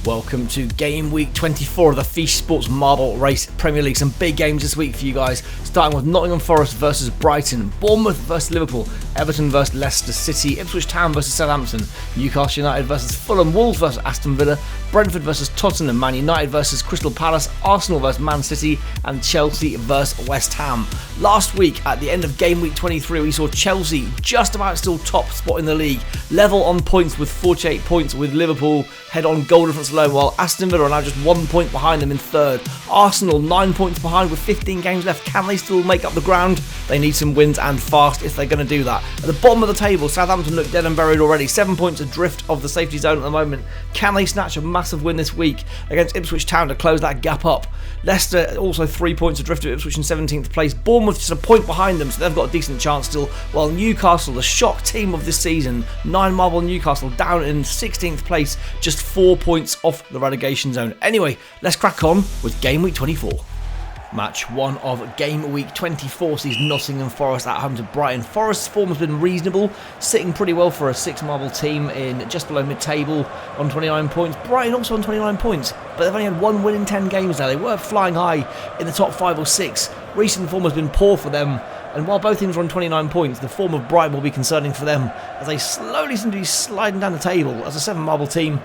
Welcome to Game Week 24 of the Feesh Sports Marble Race Premier League. Some big games this week for you guys, starting with Nottingham Forest versus Brighton, Bournemouth versus Liverpool, Everton versus Leicester City, Ipswich Town versus Southampton, Newcastle United versus Fulham, Wolves versus Aston Villa, Brentford versus Tottenham, Man United versus Crystal Palace, Arsenal versus Man City, and Chelsea versus West Ham. Last week, at the end of Game Week 23, we saw Chelsea just about still top spot in the league, level on points with 48 points with Liverpool, head on goal difference alone, while Aston Villa are now just 1 point behind them in third. Arsenal 9 points behind with 15 games left. Can they still make up the ground? They need some wins and fast if they're going to do that. At the bottom of the table, Southampton look dead and buried already. 7 points adrift of the safety zone at the moment. Can they snatch a massive win this week against Ipswich Town to close that gap up? Leicester also 3 points adrift of Ipswich in 17th place. Bournemouth just a point behind them, so they've got a decent chance still. While Newcastle, the shock team of this season, 9 marble Newcastle down in 16th place, just 4 points off the relegation zone. Anyway, let's crack on with Game Week 24. Match 1 of Game Week 24 sees Nottingham Forest at home to Brighton. Forest's form has been reasonable, sitting pretty well for a 6 marble team in just below mid-table on 29 points. Brighton also on 29 points, but they've only had 1 win in 10 games now. They were flying high in the top 5 or 6. Recent form has been poor for them, and while both teams are on 29 points, the form of Brighton will be concerning for them as they slowly seem to be sliding down the table. As a 7 marble team,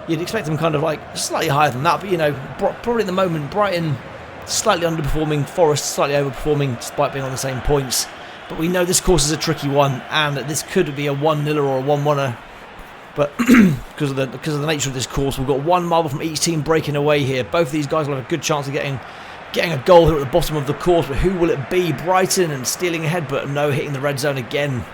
you'd expect them kind of like slightly higher than that, but you know, probably at the moment, Brighton slightly underperforming, Forest slightly overperforming despite being on the same points. But we know this course is a tricky one, and this could be a 1-0 or a 1-1er. But because of the nature of this course, we've got 1 marble from each team breaking away here. Both of these guys will have a good chance of getting a goal here at the bottom of the course. But who will it be? Brighton and stealing ahead, but no, hitting the red zone again.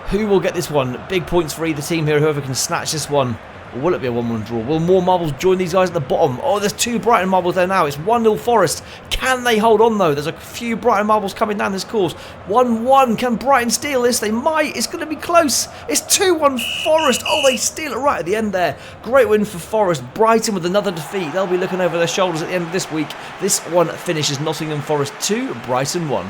Who will get this one? Big points for either team here, whoever can snatch this one. Or will it be a 1-1 draw? Will more marbles join these guys at the bottom? Oh, there's 2 Brighton marbles there now. It's 1-0 Forest. Can they hold on though? There's a few Brighton marbles coming down this course. 1-1. Can Brighton steal this? They might. It's going to be close. It's 2-1 Forest. Oh, they steal it right at the end there. Great win for Forest. Brighton with another defeat. They'll be looking over their shoulders at the end of this week. This one finishes Nottingham Forest 2, Brighton 1.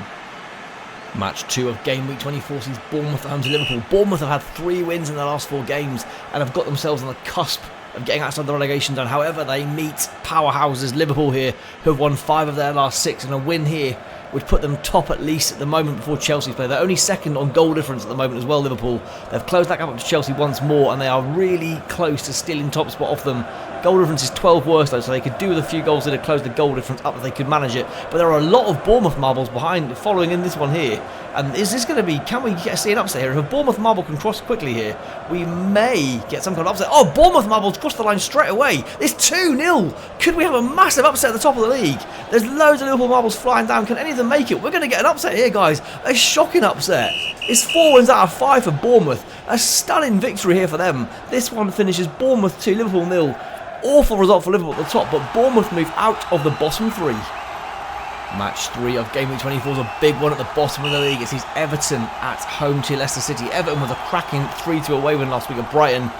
Match 2 of Game Week 24 sees Bournemouth at home to Liverpool. Bournemouth have had 3 wins in their last 4 games and have got themselves on the cusp of getting outside the relegation zone. However, they meet powerhouses Liverpool here, who have won 5 of their last 6, and a win here would put them top at least at the moment before Chelsea's play. They're only second on goal difference at the moment as well, Liverpool. They've closed that gap up to Chelsea once more, and they are really close to stealing top spot off them. Goal difference is 12 worse though, so they could do with a few goals to close the goal difference up if they could manage it. But there are a lot of Bournemouth marbles behind, following in this one here. And is this going to be, can we see an upset here? If a Bournemouth marble can cross quickly here, we may get some kind of upset. Oh, Bournemouth marbles cross the line straight away. It's 2-0. Could we have a massive upset at the top of the league? There's loads of Liverpool marbles flying down. Can any of them make it? We're going to get an upset here, guys. A shocking upset. It's 4 wins out of 5 for Bournemouth. A stunning victory here for them. This one finishes Bournemouth 2, Liverpool 0. Awful result for Liverpool at the top, but Bournemouth move out of the bottom 3. Match 3 of Game Week 24 is a big one at the bottom of the league. It sees Everton at home to Leicester City. Everton with a cracking 3-2 away win last week at Brighton,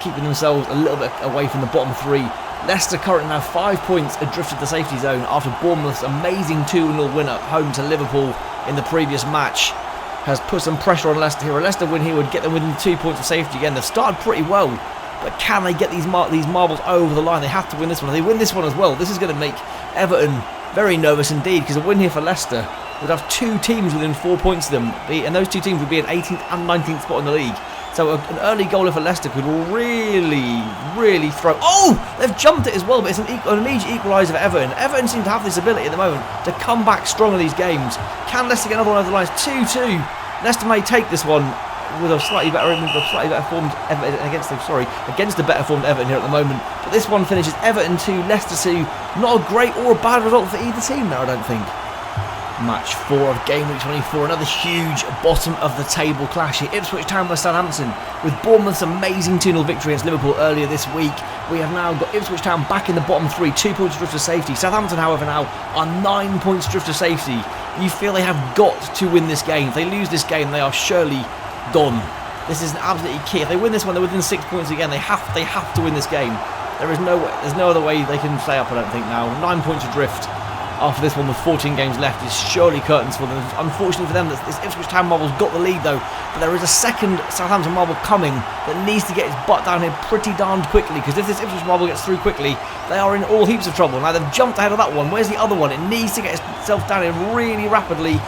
keeping themselves a little bit away from the bottom 3. Leicester currently now 5 points adrift of the safety zone after Bournemouth's amazing 2-0 win at home to Liverpool in the previous match has put some pressure on Leicester here. A Leicester win here would get them within 2 points of safety again. They've started pretty well, but can they get these marbles over the line? They have to win this one. If they win this one as well, this is going to make Everton very nervous indeed, because a win here for Leicester would have 2 teams within 4 points of them, and those 2 teams would be in 18th and 19th spot in the league. So an early goal for Leicester could really throw. Oh, they've jumped it as well, but it's an immediate equaliser for Everton. Everton seem to have this ability at the moment to come back strong in these games. Can Leicester get another one over the line? 2-2. Leicester may take this one with a slightly better formed Everton against the better formed Everton here at the moment. But this one finishes Everton 2, Leicester 2. Not a great or a bad result for either team there, I don't think. Match 4 of Game Week 24, another huge bottom of the table clash here. Ipswich Town vs Southampton, with Bournemouth's amazing 2-0 victory against Liverpool earlier this week. We have now got Ipswich Town back in the bottom 3, 2 points drift of safety. Southampton, however, now are 9 points drift of safety. You feel they have got to win this game. If they lose this game, they are surely gone. This is absolutely key. If they win this one, they're within 6 points again. They have to win this game. There's no other way they can stay up, I don't think now. 9 points adrift. after this one with 14 games left is surely curtains for them. Unfortunately for them, this Ipswich Town marble's got the lead though, but there is a second Southampton marble coming that needs to get its butt down here pretty darned quickly, because if this Ipswich marble gets through quickly, they are in all heaps of trouble. Now they've jumped ahead of that one. Where's the other one? It needs to get itself down here really rapidly.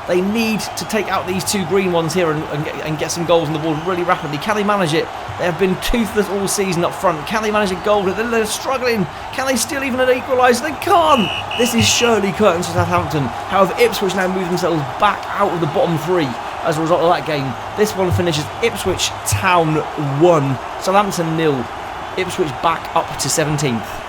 They need to take out these two green ones here and get some goals on the board really rapidly. Can they manage it? They have been toothless all season up front. Can they manage a goal? They're struggling. Can they steal even an equaliser? They can't. This is surely curtains for Southampton. However, Ipswich now move themselves back out of the bottom three as a result of that game. This one finishes Ipswich Town 1, Southampton 0. Ipswich back up to 17th.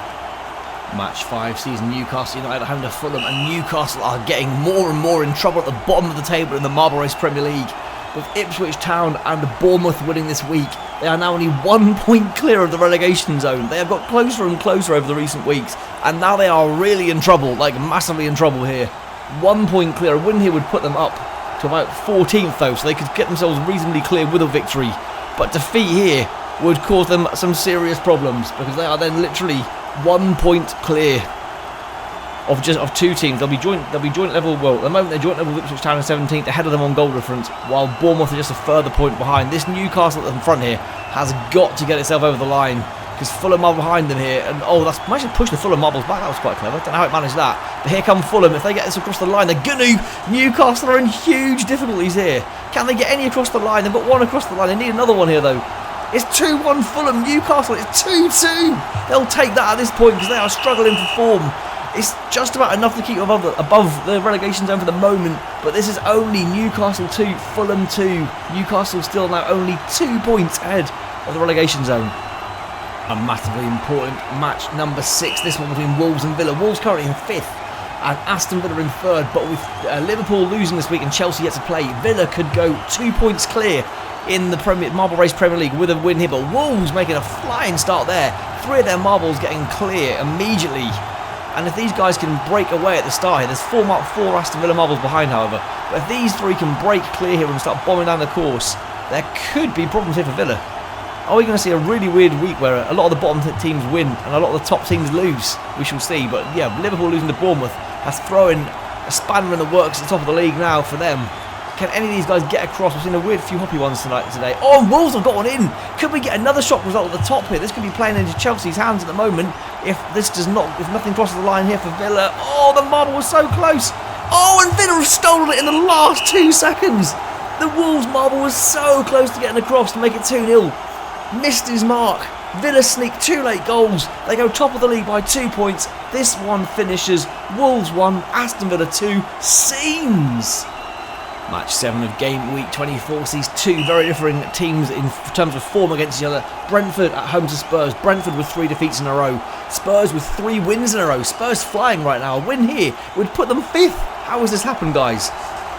Match 5 sees Newcastle United at home to Fulham, and Newcastle are getting more and more in trouble at the bottom of the table in the Marble Race Premier League. With Ipswich Town and Bournemouth winning this week, they are now only 1 point clear of the relegation zone. They have got closer and closer over the recent weeks, and now they are really in trouble, like massively in trouble here. 1 point clear. A win here would put them up to about 14th though, so they could get themselves reasonably clear with a victory. But defeat here would cause them some serious problems, because they are then literally 1 point clear of two teams. They'll be joint level. Well, at the moment they're joint level with Ipswich Town in 17th, ahead of them on goal difference, while Bournemouth are just a further point behind. This Newcastle at the front here has got to get itself over the line, because Fulham are behind them here. And that's actually pushed the Fulham marbles back. That was quite clever. Don't know how it managed that. But here come Fulham. If they get this across the line, they're gonna. Newcastle are in huge difficulties here. Can they get any across the line? They've got one across the line. They need another one here though. It's 2-1 Fulham. Newcastle, it's 2-2. They'll take that at this point because they are struggling for form. It's just about enough to keep above the relegation zone for the moment, but this is only Newcastle 2, Fulham 2. Newcastle still now only 2 points ahead of the relegation zone. A massively important match number 6, this one between Wolves and Villa. Wolves currently in 5th and Aston Villa in 3rd, but with Liverpool losing this week and Chelsea yet to play, Villa could go 2 points clear in the Marble Race Premier League with a win here, but Wolves making a flying start there. 3 of their marbles getting clear immediately, and if these guys can break away at the start here, there's 4 Aston Villa marbles behind however, but if these 3 can break clear here and start bombing down the course, there could be problems here for Villa. Are we going to see a really weird week where a lot of the bottom teams win and a lot of the top teams lose? We shall see, but yeah, Liverpool losing to Bournemouth has thrown a spanner in the works at the top of the league now for them. Can any of these guys get across? We've seen a weird few hoppy ones today. Oh, Wolves have got one in. Could we get another shock result at the top here? This could be playing into Chelsea's hands at the moment. If nothing crosses the line here for Villa. Oh, the marble was so close. Oh, and Villa have stolen it in the last 2 seconds. The Wolves marble was so close to getting across to make it 2-0. Missed his mark. Villa sneak 2 late goals. They go top of the league by 2 points. This one finishes Wolves 1, Aston Villa 2. Seems. Match 7 of Game Week 24 sees 2 very differing teams in terms of form against each other. Brentford at home to Spurs. Brentford with 3 defeats in a row. Spurs with 3 wins in a row. Spurs flying right now. A win here would put them 5th. How has this happened, guys?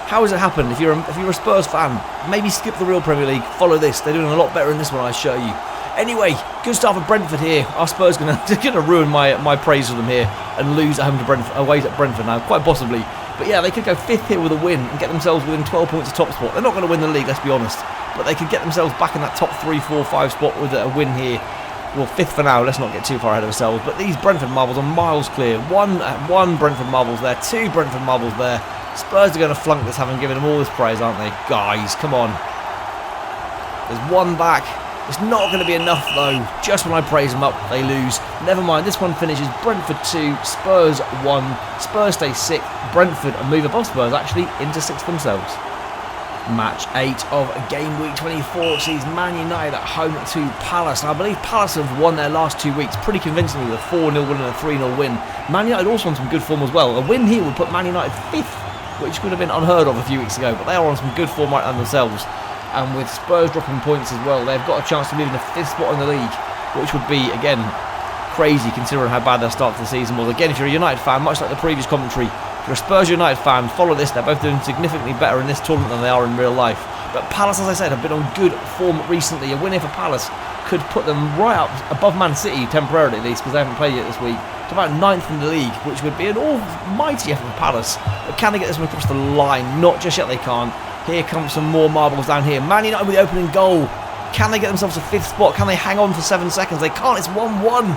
How has it happened? If you're a Spurs fan, maybe skip the real Premier League. Follow this. They're doing a lot better in this one, I assure you. Anyway, good start for Brentford here. Our Spurs gonna ruin my praise of them here and lose at home to Brentford, away at Brentford now, quite possibly. But yeah, they could go 5th here with a win and get themselves within 12 points of top spot. They're not going to win the league, let's be honest. But they could get themselves back in that top 3, 4, 5 spot with a win here. Well, 5th for now, let's not get too far ahead of ourselves. But these Brentford marbles are miles clear. One Brentford marbles there, 2 Brentford marbles there. Spurs are going to flunk this, having given them all this praise, aren't they? Guys, come on. There's 1 back. It's not going to be enough though. Just when I praise them up, they lose. Never mind, this one finishes Brentford 2, Spurs 1. Spurs stay 6th. Brentford move above Spurs actually into 6th themselves. Match 8 of Game Week 24 sees Man United at home to Palace. And I believe Palace have won their last 2 weeks pretty convincingly with a 4-0 win and a 3-0 win. Man United also on some good form as well. A win here would put Man United 5th, which could have been unheard of a few weeks ago. But they are on some good form right now themselves. And with Spurs dropping points as well, they've got a chance to move in the 5th spot in the league, which would be, again, crazy considering how bad their start to the season was. Again, if you're a United fan, much like the previous commentary, if you're a Spurs United fan, follow this. They're both doing significantly better in this tournament than they are in real life. But Palace, as I said, have been on good form recently. A win here for Palace could put them right up above Man City, temporarily at least, because they haven't played yet this week, to about 9th in the league, which would be an almighty effort for Palace. But can they get this one across the line? Not just yet, they can't. Here comes some more marbles down here. Man United with the opening goal. Can they get themselves a 5th spot? Can they hang on for 7 seconds? They can't. It's 1-1.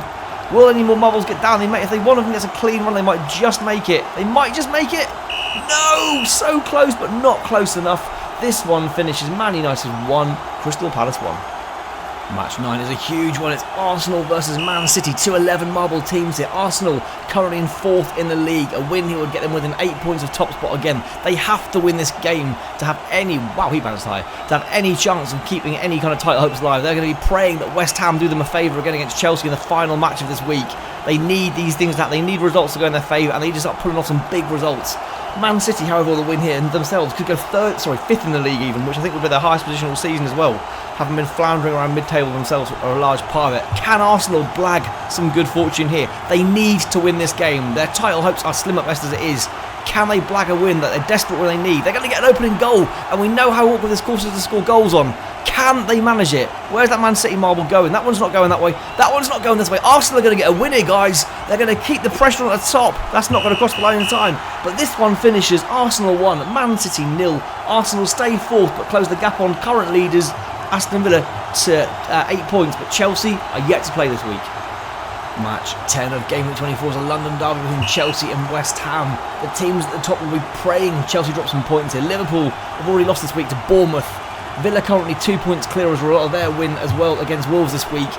Will any more marbles get down? If one of them gets a clean run, they might just make it. They might just make it. No! So close, but not close enough. This one finishes Man United 1, Crystal Palace 1. Match 9 is a huge one. It's Arsenal versus Man City. 2 11 marble teams here. Arsenal currently in 4th in the league. A win here would get them within 8 points of top spot again. They have to win this game to have any... Wow, he bounced high. To have any chance of keeping any kind of title hopes alive. They're going to be praying that West Ham do them a favour again against Chelsea in the final match of this week. They need these things to happen. They need results to go in their favour, and they just start pulling off some big results. Man City, however, will win here and themselves could go 5th in the league even, which I think would be their highest position all season as well, having been floundering around mid-table themselves or a large part of it. Can Arsenal blag some good fortune here? They need to win this game. Their title hopes are slim at best as it is. Can they blag a win that they're desperate when they need? They're going to get an opening goal, and we know how awkward this course is to score goals on. Can they manage it? Where's that Man City marble going? That one's not going that way. That one's not going this way. Arsenal are going to get a win here, guys. They're going to keep the pressure on at the top. That's not going to cross the line in time. But this one finishes Arsenal 1, Man City 0. Arsenal stay 4th, but close the gap on current leaders Aston Villa to 8 points. But Chelsea are yet to play this week. Match 10 of Gameweek 24 is a London derby between Chelsea and West Ham. The teams at the top will be praying Chelsea drop some points here. Liverpool have already lost this week to Bournemouth. Villa currently 2 points clear as a result of their win as well against Wolves this week.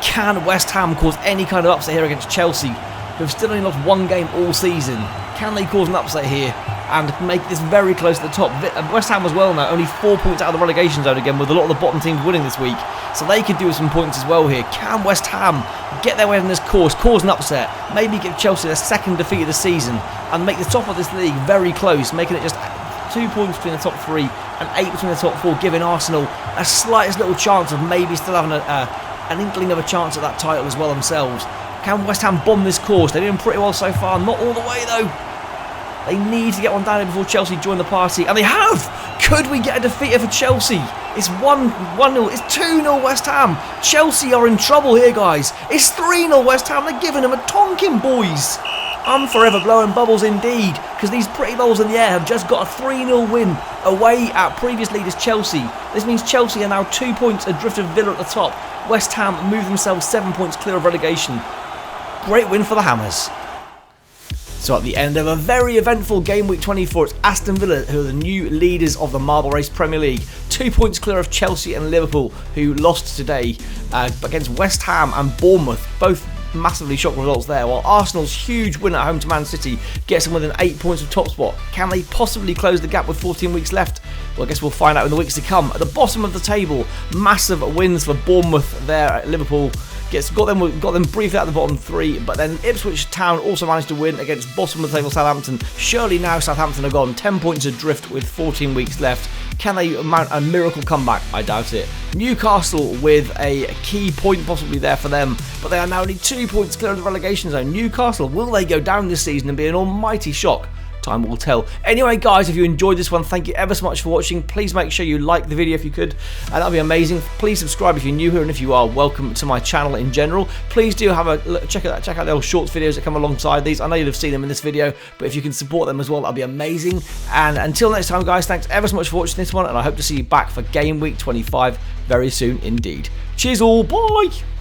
Can West Ham cause any kind of upset here against Chelsea, who have still only lost 1 game all season? Can they cause an upset here and make this very close to the top? West Ham as well now, only 4 points out of the relegation zone again, with a lot of the bottom teams winning this week. So they could do with some points as well here. Can West Ham get their way in this course, cause an upset, maybe give Chelsea their 2nd defeat of the season, and make the top of this league very close, making it just 2 points between the top 3 and 8 between the top 4, giving Arsenal a slightest little chance of maybe still having an inkling of a chance at that title as well themselves. Can West Ham bomb this course? They're doing pretty well so far, not all the way though. They need to get one down here before Chelsea join the party, and they have! Could we get a defeat here for Chelsea? It's 1-0, it's 2-0 West Ham. Chelsea are in trouble here, guys. It's 3-0 West Ham. They're giving them a tonking, boys. I'm forever blowing bubbles indeed, because these pretty bubbles in the air have just got a 3-0 win away at previous leaders Chelsea. This means Chelsea are now 2 points adrift of Villa at the top. West Ham move themselves 7 points clear of relegation. Great win for the Hammers. So at the end of a very eventful Game Week 24, it's Aston Villa who are the new leaders of the Marble Race Premier League. 2 points clear of Chelsea and Liverpool, who lost today against West Ham and Bournemouth. Both massively shock results there, while Arsenal's huge win at home to Man City gets them within 8 points of top spot. Can they possibly close the gap with 14 weeks left? Well, I guess we'll find out in the weeks to come. At the bottom of the table, massive wins for Bournemouth there at Liverpool. Got them briefly out of the bottom 3, but then Ipswich Town also managed to win against bottom of the table Southampton. Surely now Southampton are gone 10 points adrift with 14 weeks left. Can they mount a miracle comeback? I doubt it. Newcastle with a key point possibly there for them, but they are now only 2 points clear of the relegation zone. Newcastle, will they go down this season and be an almighty shock? Time will tell. Anyway, guys, if you enjoyed this one, thank you ever so much for watching. Please make sure you like the video if you could, and that'd be amazing. Please subscribe if you're new here, and if you are, welcome to my channel in general. Please do have a look, check out the old shorts videos that come alongside these. I know you'll have seen them in this video, but if you can support them as well, that'd be amazing. And until next time, guys, thanks ever so much for watching this one, and I hope to see you back for Game Week 25 very soon indeed. Cheers all, bye!